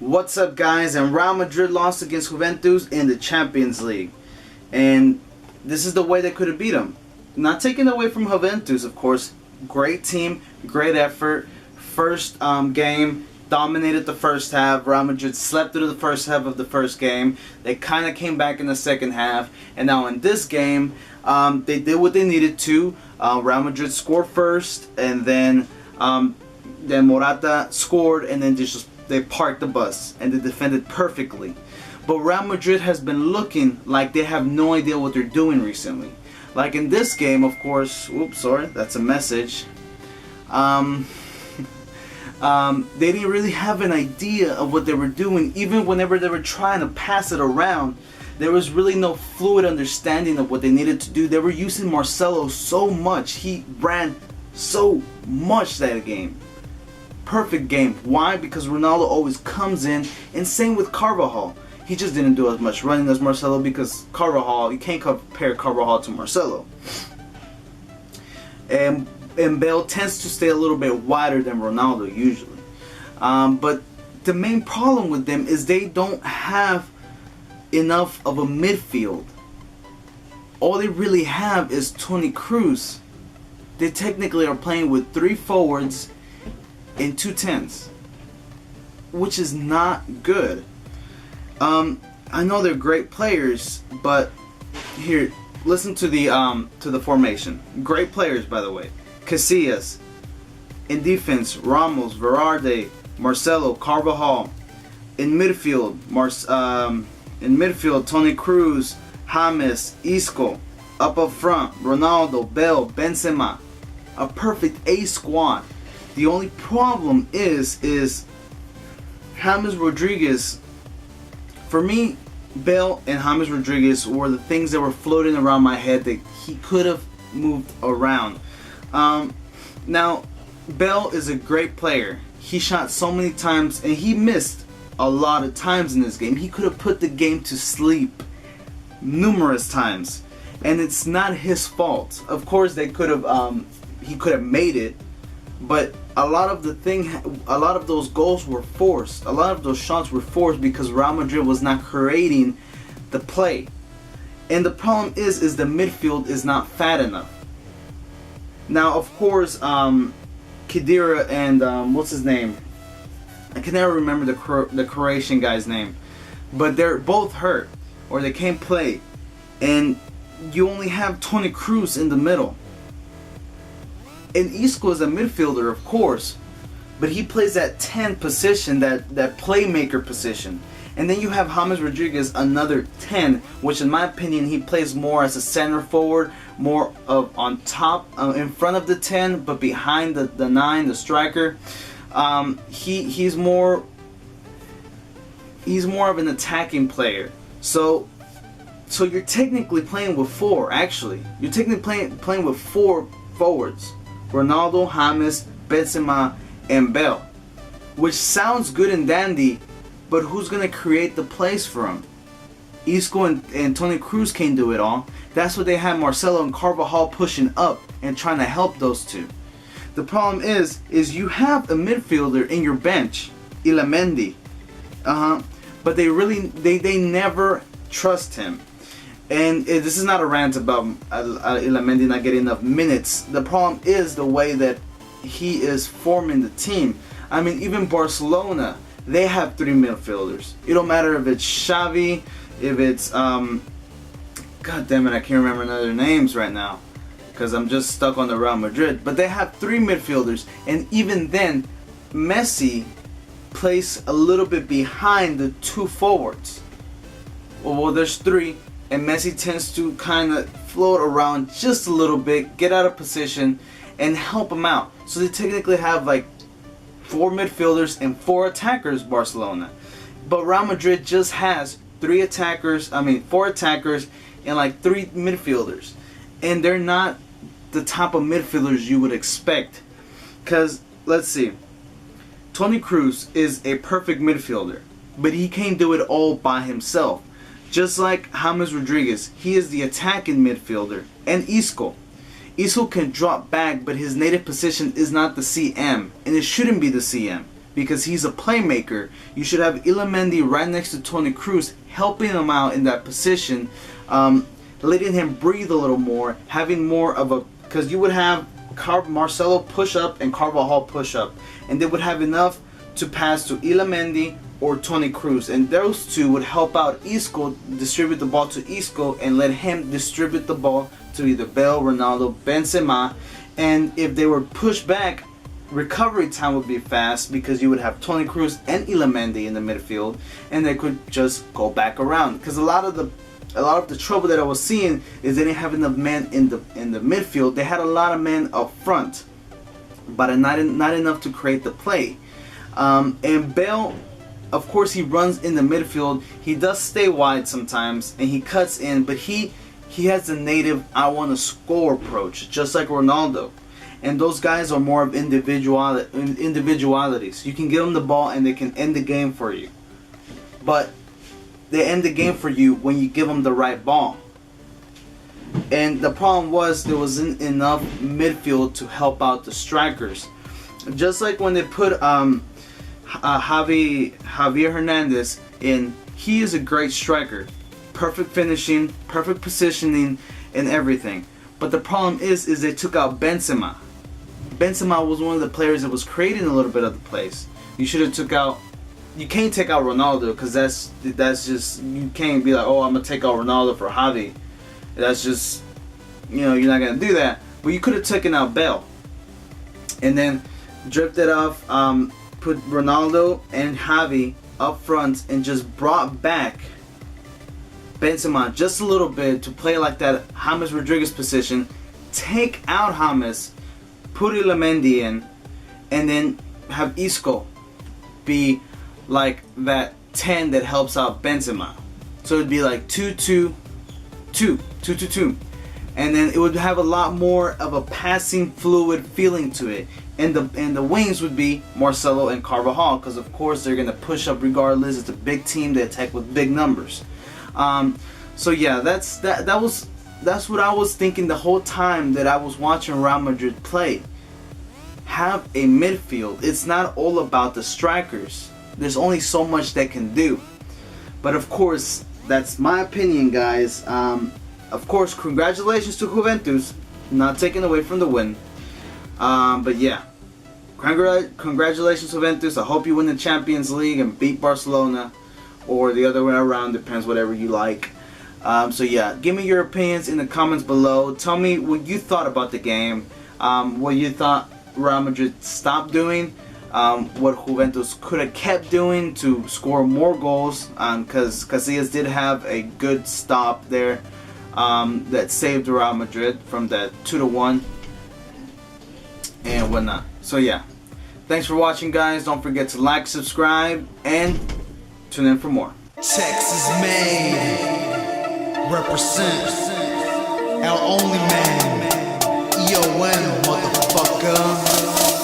What's up, guys? And Real Madrid lost against Juventus in the Champions League. And this is the way they could have beat them. Not taking away from Juventus, of course. Great team, great effort. First game, dominated the first half. Real Madrid slept through the first half of the first game. They kind of came back in the second half. And now in this game, they did what they needed to. Real Madrid scored first, and then Morata scored, and then they parked the bus and they defended perfectly. But Real Madrid has been looking like they have no idea what they're doing recently. Like in this game, of course, oops, sorry, that's a message. They didn't really have an idea of what they were doing. Even whenever they were trying to pass it around, there was really no fluid understanding of what they needed to do. They were using Marcelo so much. He ran so much that game. Perfect game. Why? Because Ronaldo always comes in, and same with Carvajal. He just didn't do as much running as Marcelo because Carvajal, you can't compare Carvajal to Marcelo. And Bale tends to stay a little bit wider than Ronaldo usually. But the main problem with them is they don't have enough of a midfield. All they really have is Toni Kroos. They technically are playing with 3 forwards and 2 10s, which is not good. I know they're great players, but here, listen to the formation. Great players, by the way. Casillas. In defense, Ramos, Verarde, Marcelo, Carvajal. In midfield, Toni Kroos, James, Isco. Up front, Ronaldo, Bale, Benzema. A perfect A squad. The only problem is James Rodriguez. For me, Bale and James Rodriguez were the things that were floating around my head that he could have moved around. Now, Bale is a great player. He shot so many times and he missed a lot of times in this game. He could have put the game to sleep numerous times, and it's not his fault. Of course, he could have made it. But a lot of those goals were forced. A lot of those shots were forced because Real Madrid was not creating the play. And the problem is the midfield is not fat enough. Now, of course, Khedira and what's his name? I can never remember the Croatian guy's name. But they're both hurt, or they can't play. And you only have Toni Kroos in the middle. And Isco is a midfielder, of course, but he plays that 10 position, that playmaker position. And then you have James Rodriguez, another 10, which in my opinion he plays more as a center forward, more of on top, in front of the 10, but behind the 9, the striker. He's more of an attacking player. So you're technically playing with 4. Actually, you're technically playing with 4 forwards. Ronaldo, James, Benzema, and Bale. Which sounds good and dandy, but who's going to create the plays for him? Isco and Toni Kroos can't do it all. That's what they had Marcelo and Carvajal pushing up and trying to help those two. The problem is you have a midfielder in your bench, Ilamendi. But they never trust him. And this is not a rant about Ilamendi not getting enough minutes. The problem is the way that he is forming the team. I mean, even Barcelona, they have 3 midfielders. It don't matter if it's Xavi, if it's God damn it, I can't remember none of their names right now because I'm just stuck on the Real Madrid. But they have 3 midfielders, and even then, Messi plays a little bit behind the 2 forwards. Well, there's 3. And Messi tends to kind of float around just a little bit, get out of position, and help him out. So they technically have like 4 midfielders and 4 attackers, Barcelona. But Real Madrid just has 4 attackers and like 3 midfielders. And they're not the type of midfielders you would expect. Because, let's see, Toni Kroos is a perfect midfielder, but he can't do it all by himself. Just like James Rodriguez, he is the attacking midfielder. And Isco. Isco can drop back, but his native position is not the CM. And it shouldn't be the CM. because he's a playmaker. You should have Ilamendi right next to Toni Kroos, helping him out in that position, letting him breathe a little more, having more of a, because you would have Marcelo push up and Carvajal push up, and they would have enough to pass to Ilamendi or Toni Kroos, and those two would help out Isco, distribute the ball to Isco, and let him distribute the ball to either Bale, Ronaldo, Benzema. And if they were pushed back, recovery time would be fast because you would have Toni Kroos and Ilamendi in the midfield, and they could just go back around. Because a lot of the trouble that I was seeing is they didn't have enough men in the midfield. They had a lot of men up front, but not enough to create the play. And Bale, of course, he runs in the midfield. He does stay wide sometimes, and he cuts in, but he has the native I want to score approach, just like Ronaldo. And those guys are more of individualities. You can give them the ball and they can end the game for you. But they end the game for you when you give them the right ball. And the problem was there wasn't enough midfield to help out the strikers. Just like when they put Javier Hernandez in, he is a great striker. Perfect finishing, perfect positioning, and everything. But the problem is they took out Benzema. Benzema was one of the players that was creating a little bit of the plays. You should have took out. You can't take out Ronaldo because that's just, you can't be like, oh, I'm gonna take out Ronaldo for Javi. That's just, you're not gonna do that. But you could have taken out Bale, and then drifted off, put Ronaldo and Javi up front, and just brought back Benzema just a little bit to play like that James Rodriguez position. Take out James, put Ilamendi in, and then have Isco be like that 10 that helps out Benzema. So it'd be like 2-2-2, 2-2-2, and then it would have a lot more of a passing, fluid feeling to it. And the wings would be Marcelo and Carvajal, because of course they're gonna push up regardless. It's a big team. They attack with big numbers. So yeah, that's what I was thinking the whole time that I was watching Real Madrid play. Have a midfield. It's not all about the strikers. There's only so much they can do. But of course, that's my opinion, guys. Of course, congratulations to Juventus, not taking away from the win. But yeah, congratulations Juventus. I hope you win the Champions League and beat Barcelona, or the other way around, depends, whatever you like. So yeah, give me your opinions in the comments below. Tell me what you thought about the game, what you thought Real Madrid stopped doing, what Juventus could have kept doing to score more goals, because Casillas did have a good stop there that saved Real Madrid from that 2-1 and whatnot. So yeah, thanks for watching, guys. Don't forget to like, subscribe, and tune in for more. Texas made, represent, our only man, EON, motherfucker.